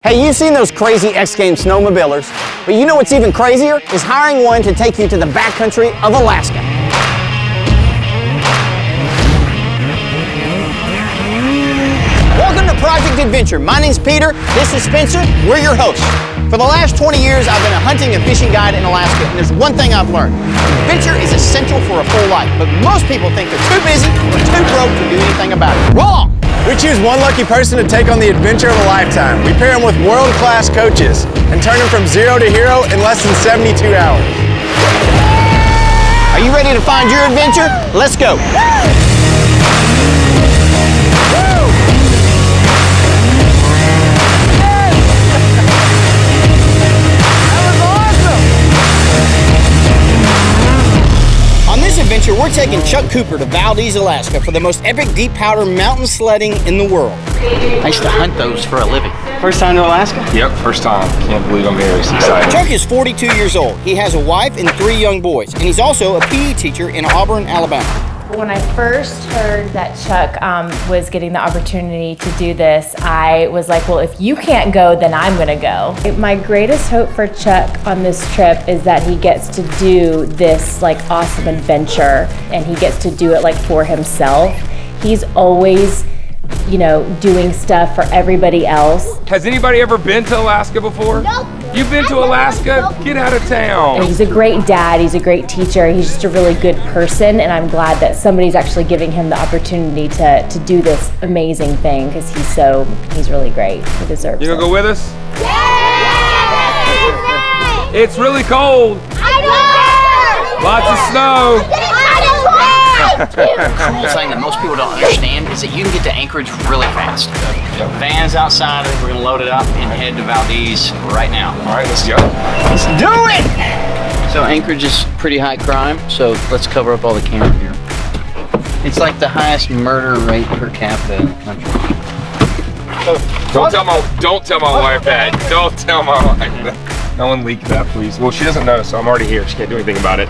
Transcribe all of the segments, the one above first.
Hey, you've seen those crazy X-Games snowmobilers, but you know what's even crazier? Is hiring one to take you to the backcountry of Alaska. Welcome to Project Adventure. My name's Peter, this is Spencer, we're your hosts. For the last 20 years, I've been a hunting and fishing guide in Alaska, and there's one thing I've learned. Adventure is essential for a full life, but most people think they're too busy or too broke to do anything about it. Wrong! We choose one lucky person to take on the adventure of a lifetime. We pair them with world-class coaches and turn them from zero to hero in less than 72 hours. Are you ready to find your adventure? Let's go. On this adventure, we're taking Chuck Cooper to Valdez, Alaska for the most epic deep powder mountain sledding in the world. I used to hunt those for a living. First time to Alaska? Yep, first time. Can't believe I'm here. It's exciting. Chuck is 42 years old. He has a wife and 3 young boys, and he's also a PE teacher in Auburn, Alabama. When I first heard that Chuck was getting the opportunity to do this, I was like, well, if you can't go, then I'm gonna go. My greatest hope for Chuck on this trip is that he gets to do this like awesome adventure, and he gets to do it like for himself. He's always, you know, doing stuff for everybody else. Has anybody ever been to Alaska before? Nope. You've been to Alaska? Get out of town. And he's a great dad, he's a great teacher, he's just a really good person, and I'm glad that somebody's actually giving him the opportunity to do this amazing thing, because he's really great. He deserves it. You gonna go with us? Yeah! It's really cold. Lots of snow. The cool thing that most people don't understand is that you can get to Anchorage really fast. Van's outside, we're gonna load it up and head to Valdez right now. All right, let's go. Let's do it! So Anchorage is pretty high crime, so let's cover up all the camera here. It's like the highest murder rate per capita in the country. Don't tell my wife that. Don't tell my wife that. No one leak that, please. Well, she doesn't know, so I'm already here. She can't do anything about it.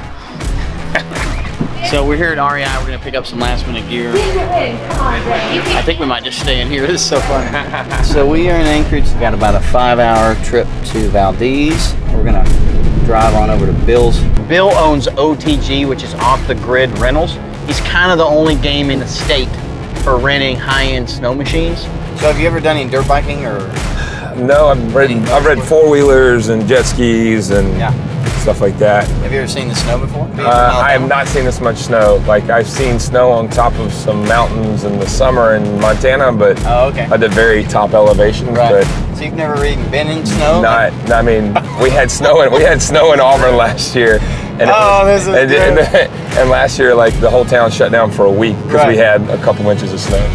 So we're here at REI, we're gonna pick up some last minute gear. I think we might just stay in here, this is so fun. So we are in Anchorage, we've got about a 5-hour trip to Valdez. We're gonna drive on over to Bill's. Bill owns OTG, which is off the grid rentals. He's kind of the only game in the state for renting high-end snow machines. So have you ever done any dirt biking or? No, I've ridden four-wheelers and jet skis and stuff like that. Have you ever seen the snow before? I have not seen this much snow. Like, I've seen snow on top of some mountains in the summer in Montana, but at the very top elevations. Right. But so you've never even been in snow? I mean, we had snow in Auburn last year. And and last year, like, the whole town shut down for a week because we had a couple inches of snow.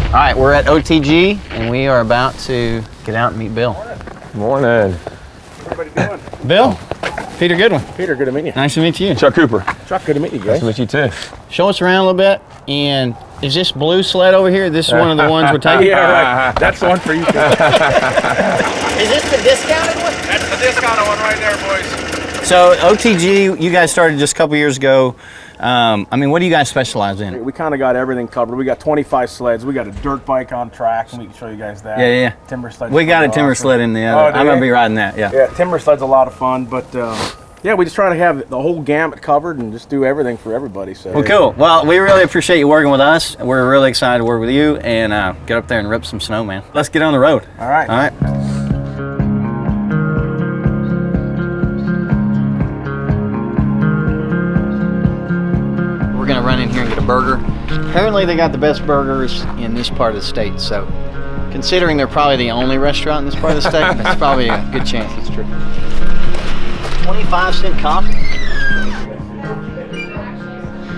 All right, we're at OTG, and we are about to get out and meet Bill. Morning. Everybody doing? Bill, Peter Goodwin. Peter, good to meet you. Nice to meet you. Chuck Cooper. Chuck, good to meet you Nice guys. to meet you too. Show us around a little bit. And is this blue sled over here? This is one of the ones we're taking? Yeah, right. That's the one for you. Is this the discounted one? That's the discounted one right there, boys. So OTG, you guys started just a couple years ago. I mean, what do you guys specialize in? We kind of got everything covered. We got 25 sleds. We got a dirt bike on track, and we can show you guys that. Yeah. Timber sled. We got a timber sled in the other. I'm going to be riding that, Yeah, timber sled's a lot of fun, but yeah, we just try to have the whole gamut covered and just do everything for everybody. So. Well, cool. Well, we really appreciate you working with us. We're really excited to work with you and get up there and rip some snow, man. Let's get on the road. All right. All right. We're gonna run in here and get a burger. Apparently they got the best burgers in this part of the state, so considering they're probably the only restaurant in this part of the state, that's probably a good chance it's true. 25-cent coffee.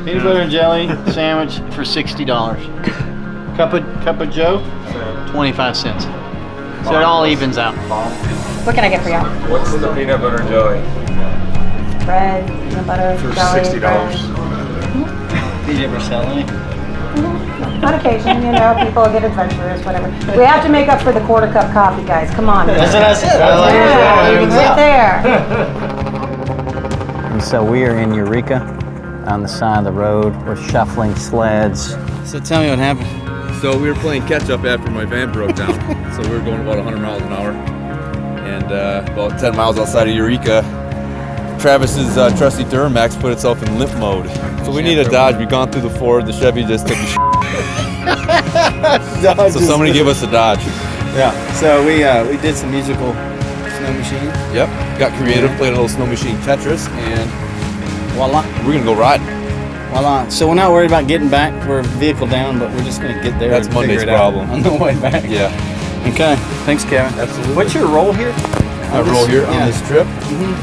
Peanut butter and jelly sandwich for $60. Cup of Joe, 25 cents. So it all evens out. What can I get for y'all? What's the peanut butter and jelly? Bread, peanut butter, For jelly, $60. bread. Did you ever sell any? On occasion, you know, people get adventurous, whatever. We have to make up for the quarter cup coffee, guys. Come on. That's what I said. Right there. And so we are in Eureka on the side of the road. We're shuffling sleds. So tell me what happened. So we were playing catch up after my van broke down. So we were going about 100 miles an hour. And about 10 miles outside of Eureka, Travis's trusty Duramax put itself in limp mode. So we need a Dodge. We've gone through the Ford. The Chevy just took the So somebody give us a Dodge. Yeah. So we did some musical snow machine. Yep. Got creative, played a little snow machine Tetris, and voila. We're gonna go riding. Voila. So we're not worried about getting back. We're vehicle down, but we're just gonna get there. That's and Monday's figure it problem. out on the way back. Yeah. Okay. Thanks, Kevin. Absolutely. What's your role here? My role here on this trip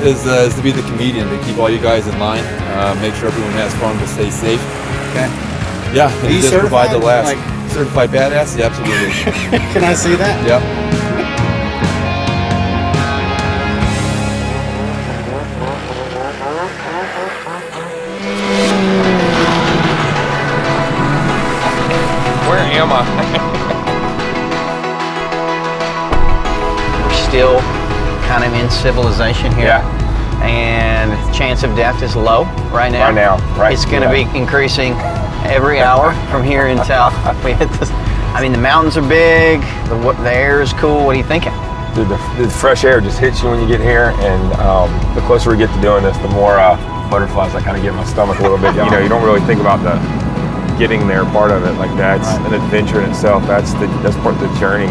is to be the comedian, to keep all you guys in line, make sure everyone has fun, but stay safe. Okay. Yeah, Are you just provide the last. like- Certified badass? Yeah, absolutely. Can I see that? Yep. Where am I? We're still kind of in civilization here. Yeah. And the chance of death is low right now. Right now, right. It's going to be increasing every hour from here until we hit this. I mean, the mountains are big. The air is cool. What are you thinking? Dude, the fresh air just hits you when you get here, and the closer we get to doing this, the more butterflies I kind of get in my stomach a little bit. You know, you don't really think about the getting there part of it. Like that's an adventure in itself. That's part of the journey.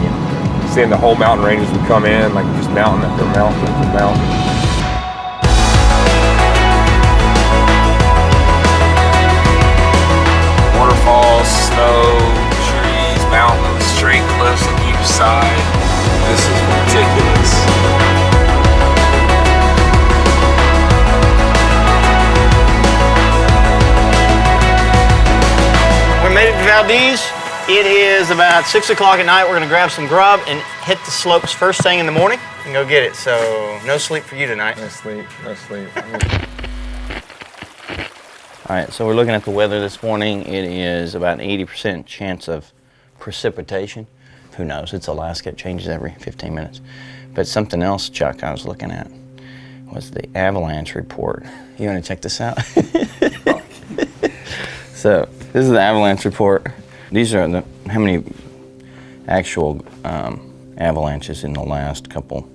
Seeing the whole mountain range as we come in, like just mountain after mountain after mountain. Waterfalls, snow, trees, mountains, straight cliffs on each side. This is ridiculous. We made it to Valdez. It is about 6 o'clock at night. We're gonna grab some grub and hit the slopes first thing in the morning and go get it. So no sleep for you tonight. No sleep, no sleep. All right, so we're looking at the weather this morning. It is about 80% chance of precipitation. Who knows? It's Alaska. It changes every 15 minutes. But something else, Chuck, I was looking at was the avalanche report. You want to check this out? So this is the avalanche report. These are how many actual avalanches in the last couple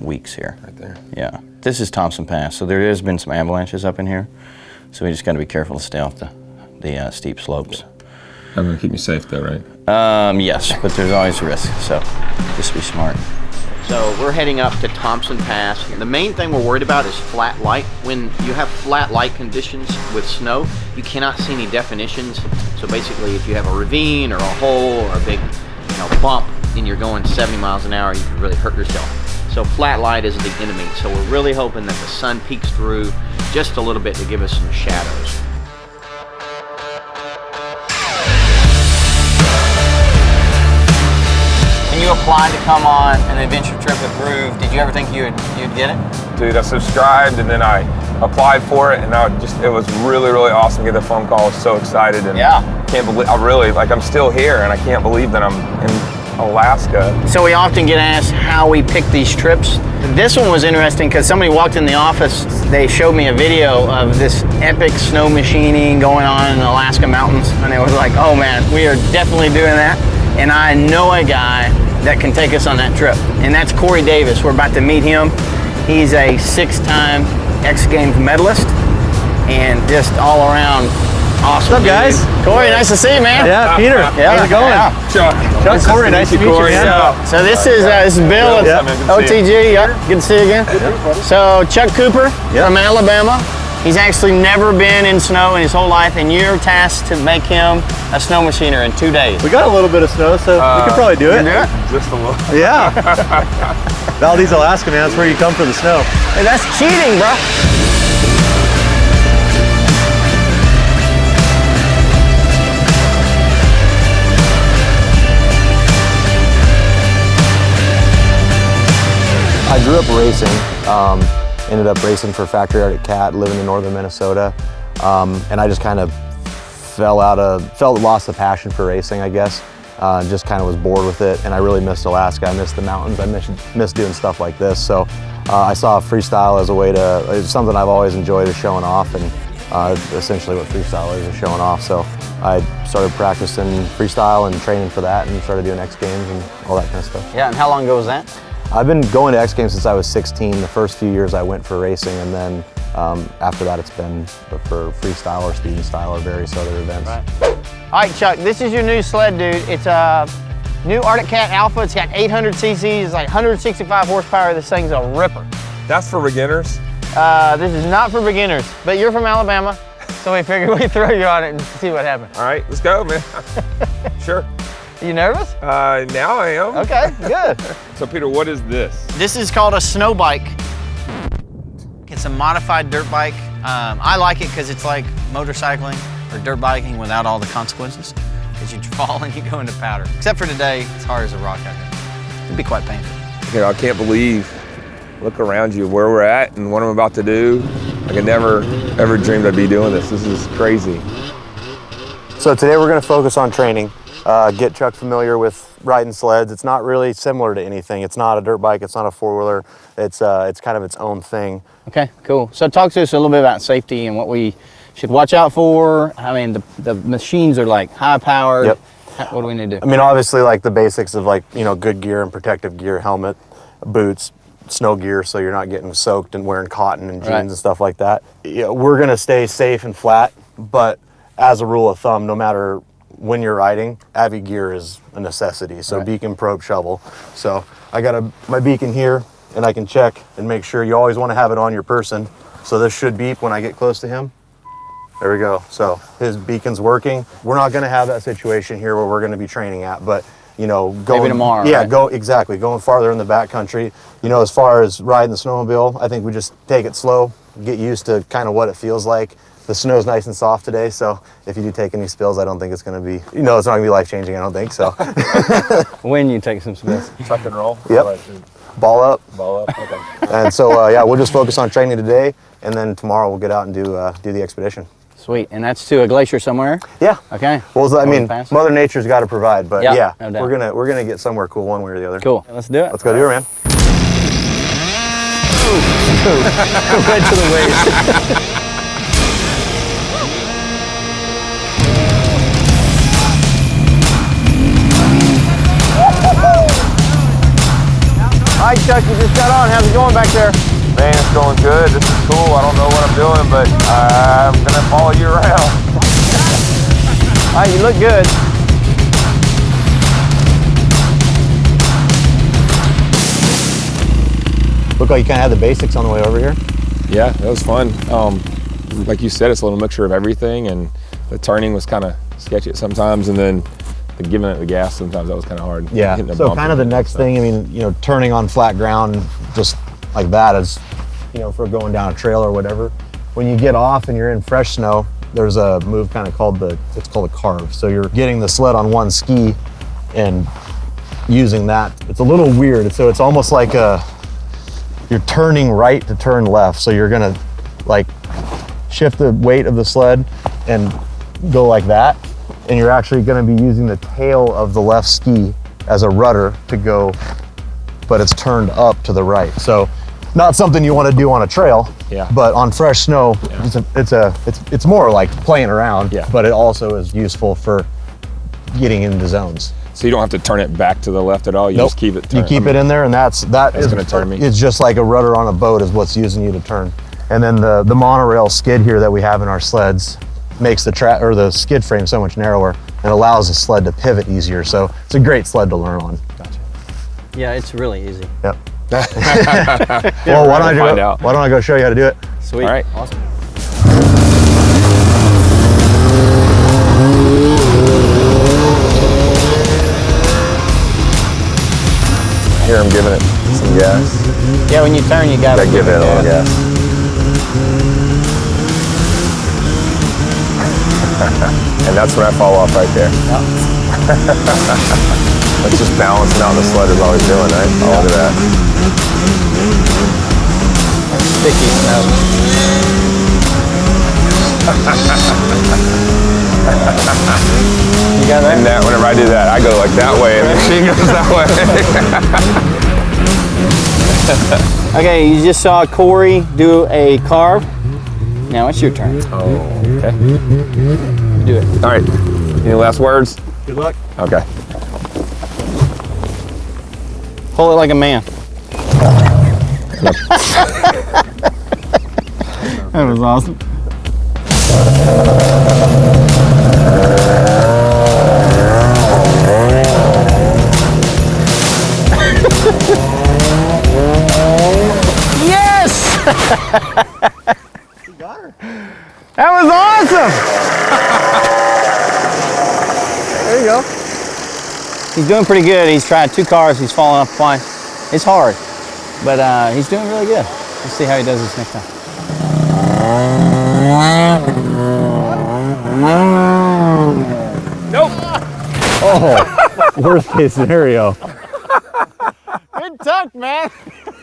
weeks here. Right there. Yeah. This is Thompson Pass. So there has been some avalanches up in here. So we just got to be careful to stay off the steep slopes. I'm gonna keep me safe though, right? Yes, but there's always a risk, so just be smart. So we're heading up to Thompson Pass. The main thing we're worried about is flat light. When you have flat light conditions with snow, you cannot see any definitions. So basically, if you have a ravine or a hole or a big bump and you're going 70 miles an hour, you can really hurt yourself. So flat light is the enemy. So we're really hoping that the sun peeks through just a little bit to give us some shadows. When you applied to come on an adventure trip with Groove, did you ever think you'd get it? Dude, I subscribed and then I applied for it, and it was really, really awesome to get the phone call. I was so excited, and can't believe I'm still here, and I can't believe that I'm in Alaska. So we often get asked how we pick these trips. This one was interesting because somebody walked in the office, they showed me a video of this epic snow machining going on in the Alaska mountains, and it was like, oh man, we are definitely doing that. And I know a guy that can take us on that trip, and that's Cory Davis. We're about to meet him. He's a 6-time X Games medalist and just all around awesome. What's up, guys? Cory, nice to see you, man. Yeah, Peter. How's it going? Chuck, Cory, nice to meet you, man. So this is Bill at OTG. Yep, good to see you again. So Chuck Cooper from Alabama. He's actually never been in snow in his whole life, and you're tasked to make him a snow machiner in 2 days. We got a little bit of snow, so we could probably do it. Just a little. Yeah. Valdez, Alaska, man. That's where you come for the snow. Hey, that's cheating, bro. I grew up racing. Ended up racing for Factory Arctic Cat, living in northern Minnesota, and I just kind of lost the passion for racing, I guess. Just kind of was bored with it, and I really missed Alaska. I missed the mountains. I missed doing stuff like this. So I saw freestyle as a way to, it's something I've always enjoyed, is showing off, and essentially what freestylers are showing off. So I started practicing freestyle and training for that and started doing X Games and all that kind of stuff. Yeah, and how long ago was that? I've been going to X Games since I was 16. The first few years I went for racing, and then after that it's been for freestyle or speed and style or various other events. Right. All right, Chuck, this is your new sled, dude. It's a new Arctic Cat Alpha. It's got 800 cc's, it's like 165 horsepower. This thing's a ripper. That's for beginners? This is not for beginners, but you're from Alabama, so we figured we'd throw you on it and see what happens. All right, let's go, man. Sure. You nervous? Now I am. Okay, good. So Peter, what is this? This is called a snow bike. It's a modified dirt bike. I like it because it's like motorcycling or dirt biking without all the consequences. Because you fall and you go into powder. Except for today, it's hard as a rock out here. It'd be quite painful. Okay, I can't believe, look around you, where we're at and what I'm about to do. I could never, ever dreamed I'd be doing this. This is crazy. So today we're going to focus on training, get Chuck familiar with riding sleds. It's not really similar to anything. It's not a dirt bike, it's not a four-wheeler. It's kind of its own thing. Okay, cool. So talk to us a little bit about safety and what we should watch out for. I mean, the machines are like high powered. Yep. What do we need to do? I mean, obviously like the basics of like, you know, good gear and protective gear, helmet, boots, snow gear, so you're not getting soaked and wearing cotton and jeans and stuff like that. You know, we're gonna stay safe and flat, but as a rule of thumb, no matter when you're riding, Avi gear is a necessity. So beacon, probe, shovel. So I got my beacon here, and I can check and make sure. You always want to have it on your person. So this should beep when I get close to him. There we go. So his beacon's working. We're not going to have that situation here where we're going to be training at, but you know, going maybe tomorrow. Yeah, going farther in the backcountry. You know, as far as riding the snowmobile, I think we just take it slow, get used to kind of what it feels like. The snow's nice and soft today, so if you do take any spills, I don't think it's going to be, it's not going to be life-changing, I don't think, so. When you take some spills. Tuck and roll? Yep. Right. Ball up. Ball up, okay. And so, yeah, we'll just focus on training today, and then tomorrow we'll get out and do the expedition. Sweet, and that's to a glacier somewhere? Yeah. Okay. Well, I mean, Mother Nature's got to provide, but yeah, no doubt. we're gonna get somewhere cool one way or the other. Cool, let's do it. Let's go do it, man. Right to the waist. All right, Chuck, you just got on. How's it going back there? Man, it's going good. This is cool. I don't know what I'm doing, but I'm gonna follow you around. All right, you look good. Look like you kind of had the basics on the way over here. Yeah, that was fun. Like you said, it's a little mixture of everything, and the turning was kind of sketchy sometimes, and then giving it the gas sometimes that was kind of hard. Yeah, so kind of the next thing, I mean, turning on flat ground just like that is, for going down a trail or whatever. When you get off and you're in fresh snow, there's a move kind of called it's called a carve. So you're getting the sled on one ski and using that. It's a little weird. So it's almost like you're turning right to turn left. So you're gonna like shift the weight of the sled and go like that. And you're actually gonna be using the tail of the left ski as a rudder to go, but it's turned up to the right. So not something you wanna do on a trail, but on fresh snow, it's more like playing around, but it also is useful for getting into zones. So you don't have to turn it back to the left at all, you just keep it turned. You keep it in there, and that's gonna turn me. It's just like a rudder on a boat is what's using you to turn. And then the monorail skid here that we have in our sleds makes the skid frame so much narrower and allows the sled to pivot easier. So it's a great sled to learn on. Gotcha. Yeah, it's really easy. Yep. Well, why don't I go show you how to do it? Sweet. All right. Awesome. Here I'm giving it some gas. Yeah, when you turn, you gotta give it a little gas. And that's when I fall off right there. That's just balancing out the sled is all he's doing, right? Oh, look at that. Sticky snow. You got that? And that, whenever I do that, I go like that way, and the machine goes that way. Okay, you just saw Cory do a carve. Now it's your turn. Oh, okay. Do it. All right. Any last words? Good luck. Okay. Pull it like a man. That was awesome. Yes! You got her. That was awesome! There you go. He's doing pretty good. He's tried 2 cars. He's fallen off twice. It's hard, but he's doing really good. Let's see how he does this next time. Nope. Oh, worst case scenario. Good tuck, man.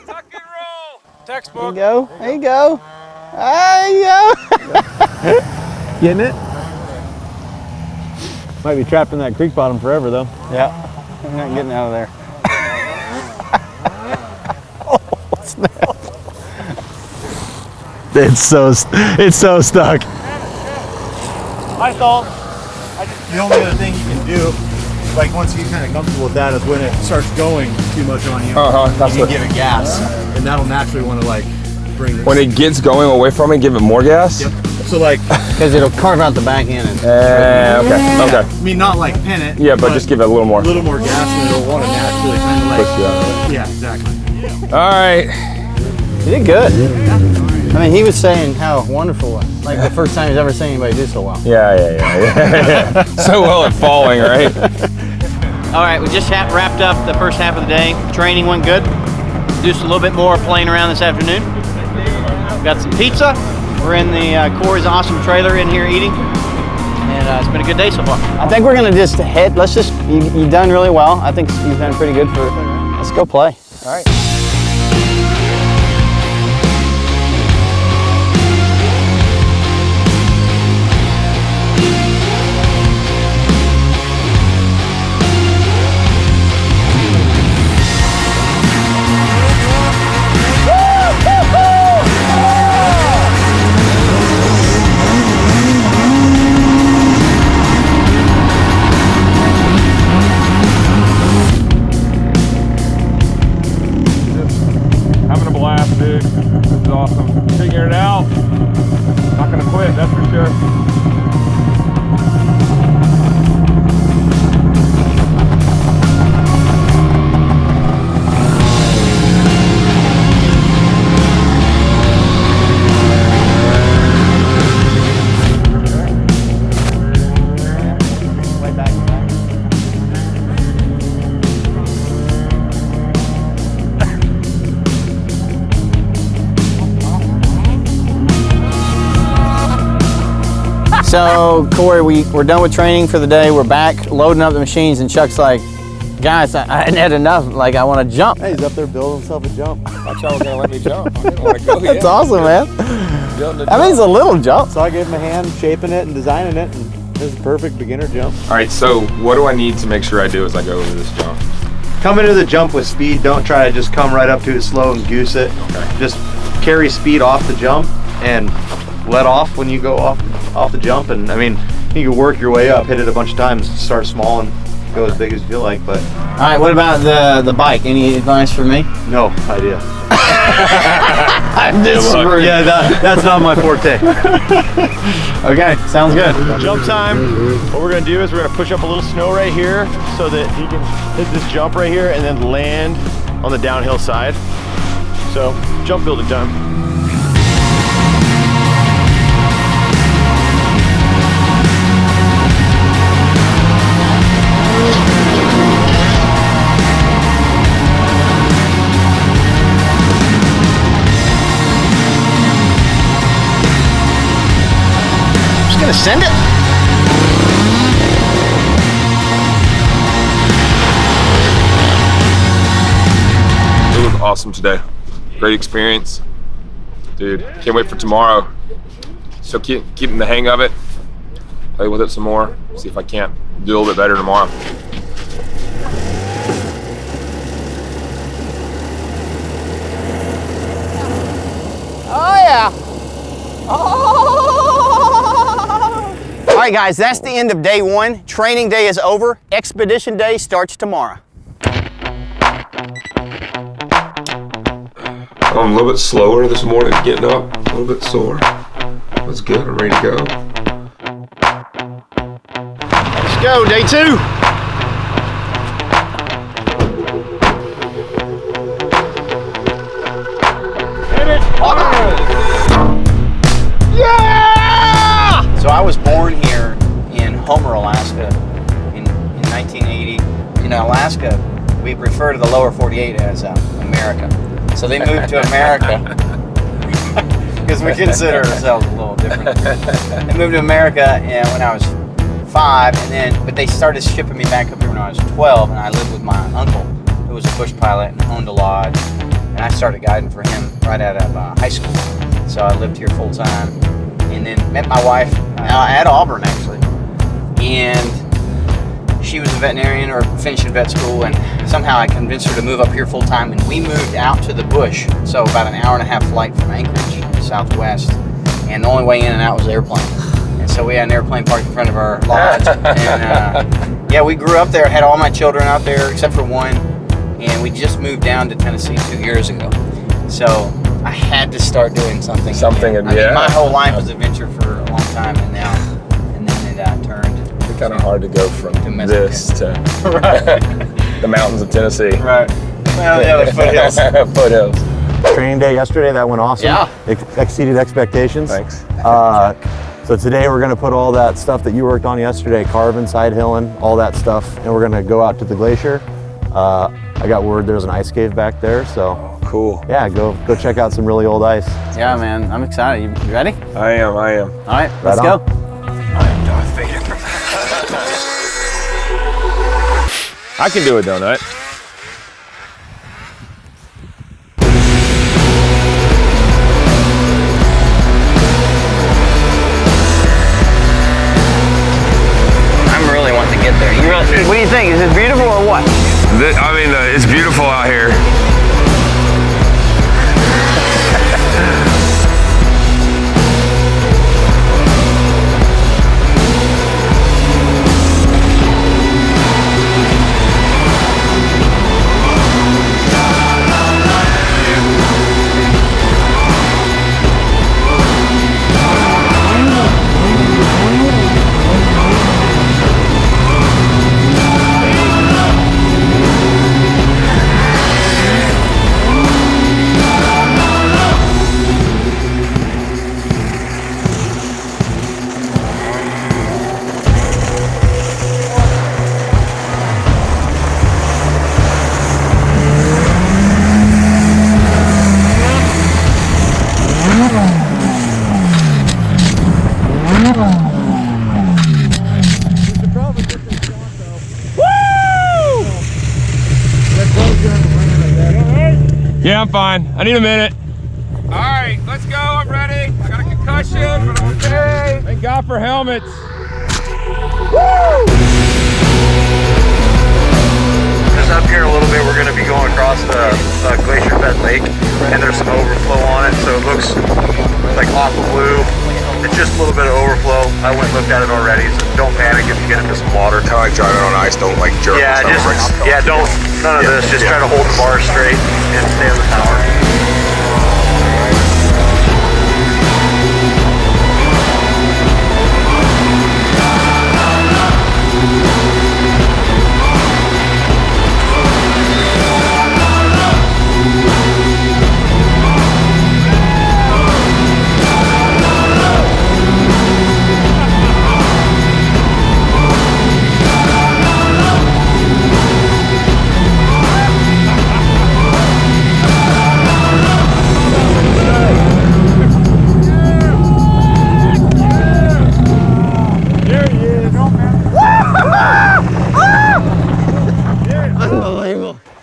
Tuck and roll. There Textbook. you go. There you go. There you go. Getting it? Might be trapped in that creek bottom forever though. Yeah. I'm not getting out of there. Oh, snap. It's so stuck. I thought. The only other thing you can do, like once you get kind of comfortable with that, is when it starts going too much on you, That's you can give it gas, and that'll naturally want to like bring this. When it gets going away from it, give it more gas? Yep. So like, Because it'll carve out the back end. And Okay. I mean, not like pin it. Yeah, but just give it a little more. a little more gas, and it'll want to naturally kind of like. Push you out. Yeah, exactly. All right. he did good. I mean, he was saying how wonderful it was. Like the first time he's ever seen anybody do so well. Yeah. So well at falling, right? All right, we just wrapped up the first half of the day. Training went good. Do a little bit more playing around this afternoon. Got some pizza. We're in the Cory's awesome trailer in here eating. And it's been a good day so far. I think we're gonna just hit, you've done really well. I think you've done pretty good for, let's go play. All right. Having a blast, dude. This is awesome. Figuring it out. Not gonna quit, that's for sure. So, Cory, we're done with training for the day. We're back loading up the machines, and Chuck's like, guys, I hadn't had enough. Like, I want to jump. Hey, he's up there building himself a jump. I thought y'all were gonna let me jump. I didn't want to go yet. That's awesome, man. I mean, it's a little jump. So I gave him a hand shaping it and designing it, and it was a perfect beginner jump. All right, so what do I need to make sure I do as I go over this jump? Come into the jump with speed. Don't try to just come right up to it slow and goose it. Okay. Just carry speed off the jump and let off when you go off the jump. And I mean, you can work your way up, hit it a bunch of times, start small and go as big as you feel like. But All right, what about the bike? Any advice for me? no idea. I'm just screwed. Yeah, that's not my forte. Okay, sounds good. Jump time. What we're gonna do is we're gonna push up a little snow right here so that he can hit this jump right here and then land on the downhill side. So, jump building time. Just gonna send it. It was awesome today. Great experience. Dude, can't wait for tomorrow. So keeping the hang of it. Play with it some more. See if I can't do a little bit better tomorrow. Oh yeah. Oh. right, guys, that's the end of day 1. Training day is over. Expedition day starts tomorrow. I'm a little bit slower this morning getting up, a little bit sore. That's good, I'm ready to go. Let's go, day 2. Yeah! So I was born here in Homer, Alaska in 1980. In Alaska, we refer to the lower 48 as America. So they moved to America because we consider ourselves a little different. They moved to America when I was 5, but they started shipping me back up here when I was 12, and I lived with my uncle, who was a bush pilot and owned a lodge, and I started guiding for him right out of high school. So I lived here full time, and then met my wife at Auburn actually, and she was a veterinarian or finishing vet school, and somehow I convinced her to move up here full time, and we moved out to the bush, so about an hour-and-a-half flight from Anchorage, southwest, and the only way in and out was airplane. And so we had an airplane parked in front of our lodge, and yeah, we grew up there, had all my children out there except for one, and we just moved down to Tennessee 2 years ago. So I had to start doing something. Something, I mean, my whole life was adventure for a long time, and then it turned. It's kind of hard to go from this to the mountains of Tennessee. Right. Well, yeah, the foothills. Foothills. Training day yesterday, that went awesome. Yeah. Exceeded expectations. Thanks. So today we're gonna put all that stuff that you worked on yesterday, carving, side hilling, all that stuff, and we're gonna go out to the glacier. I got word there's an ice cave back there, so cool. Yeah, go check out some really old ice. Yeah, man, I'm excited. You ready? I am. All right, let's go. I am Darth Vader. I can do a donut. I'm really wanting to get there. What do you think? Is it beautiful or what? I mean, it's beautiful out here. Yeah, I'm fine. I need a minute. All right, let's go. I'm ready. I got a concussion, but I'm okay. Thank God for helmets. Woo! Just up here a little bit, we're going to be going across the glacier fed lake, and there's some overflow on it, so it looks like aqua blue. It's just a little bit of overflow. I went and looked at it already, so don't panic if you get into some water. Kind of like driving on ice, don't like jerk. Yeah, none of this. Just try to hold the bar straight and stay on the tower.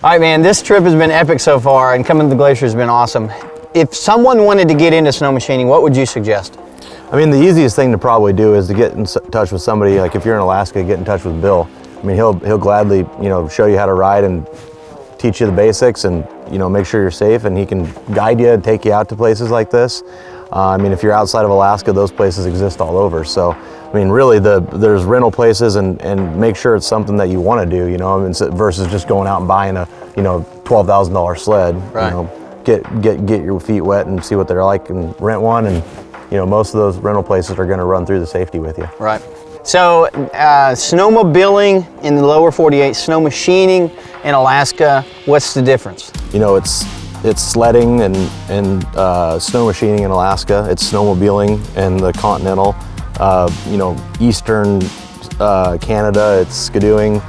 All right, man, this trip has been epic so far, and coming to the glacier has been awesome. If someone wanted to get into snow machining, what would you suggest? I mean, the easiest thing to probably do is to get in touch with somebody, like if you're in Alaska, get in touch with Bill. I mean, he'll gladly, show you how to ride and teach you the basics and, make sure you're safe, and he can guide you and take you out to places like this. I mean, if you're outside of Alaska, those places exist all over. So, I mean, really, there's rental places, and make sure it's something that you want to do, you know, I mean, versus just going out and buying a, you know, $12,000 sled. Right. You know, get your feet wet and see what they're like, and rent one, and you know, most of those rental places are going to run through the safety with you. Right. So, snowmobiling in the lower 48, snow machining in Alaska, what's the difference? You know, it's sledding and snow machining in Alaska. It's snowmobiling in the continental, you know, eastern Canada. It's skidooing.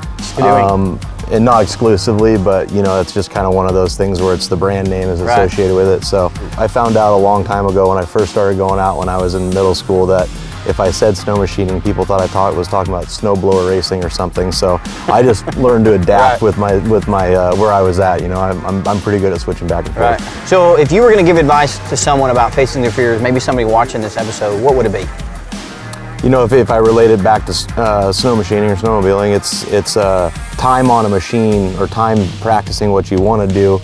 And not exclusively, but you know, it's just kind of one of those things where it's the brand name is associated with it. So I found out a long time ago when I first started going out when I was in middle school that if I said snow machining, people thought I was talking about snowblower racing or something. So I just learned to adapt with my where I was at. You know, I'm pretty good at switching back and forth. Right. So if you were going to give advice to someone about facing their fears, maybe somebody watching this episode, what would it be? You know, if I related back to snow machining or snowmobiling, it's time on a machine or time practicing what you want to do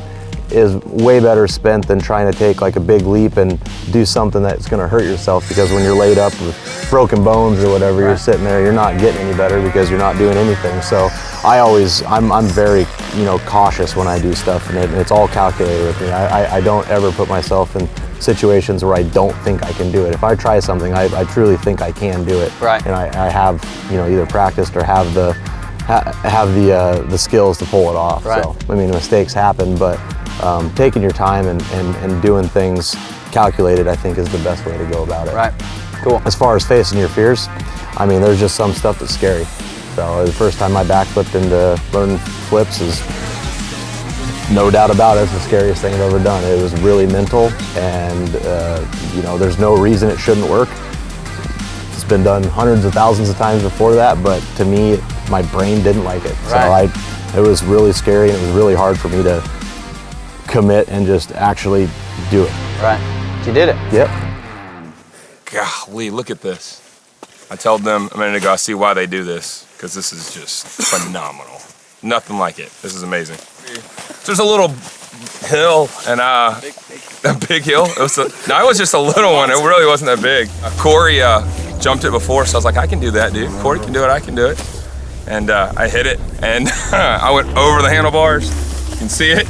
is way better spent than trying to take like a big leap and do something that's going to hurt yourself, because when you're laid up with broken bones or whatever, you're sitting there, you're not getting any better because you're not doing anything. So I'm very, you know, cautious when I do stuff, and it's all calculated with me. I don't ever put myself in situations where I don't think I can do it. If I try something, I truly think I can do it. Right. And I have, you know, either practiced or have the skills to pull it off. Right. So, I mean, mistakes happen, but taking your time and doing things calculated, I think, is the best way to go about it. Right. Cool. As far as facing your fears, I mean, there's just some stuff that's scary. So the first time I backflipped into learning flips is, no doubt about it, it's the scariest thing I've ever done. It was really mental, and you know, there's no reason it shouldn't work. It's been done hundreds of thousands of times before that, but to me, my brain didn't like it. Right. So it was really scary, and it was really hard for me to commit and just actually do it. Right. You did it. Yep. Golly, look at this. I told them a minute ago, I see why they do this, because this is just phenomenal. Nothing like it. This is amazing. There's a little hill, and a big hill. It was just a little one. It really wasn't that big. Cory jumped it before, so I was like, I can do that, dude. Cory can do it, I can do it. And I hit it, and I went over the handlebars. You can see it.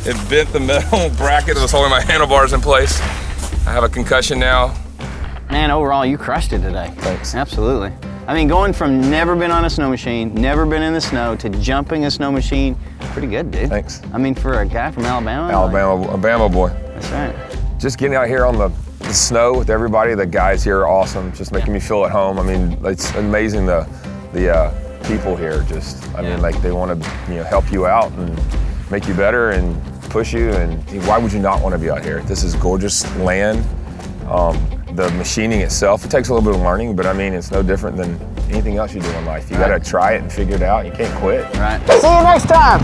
It bent the metal bracket that was holding my handlebars in place. I have a concussion now. Man, overall, you crushed it today. Thanks. Absolutely. I mean, going from never been on a snow machine, never been in the snow, to jumping a snow machine, pretty good, dude. Thanks. I mean, for a guy from Alabama. Alabama boy. That's right. Just getting out here on the snow with everybody, the guys here are awesome, just making me feel at home. I mean, it's amazing the people here. Just, I mean, like, they want to, you know, help you out and make you better and push you. And why would you not want to be out here? This is gorgeous land. The machining itself, it takes a little bit of learning, but I mean, it's no different than anything else you do in life. You got to try it and figure it out. You can't quit. Right. See you next time.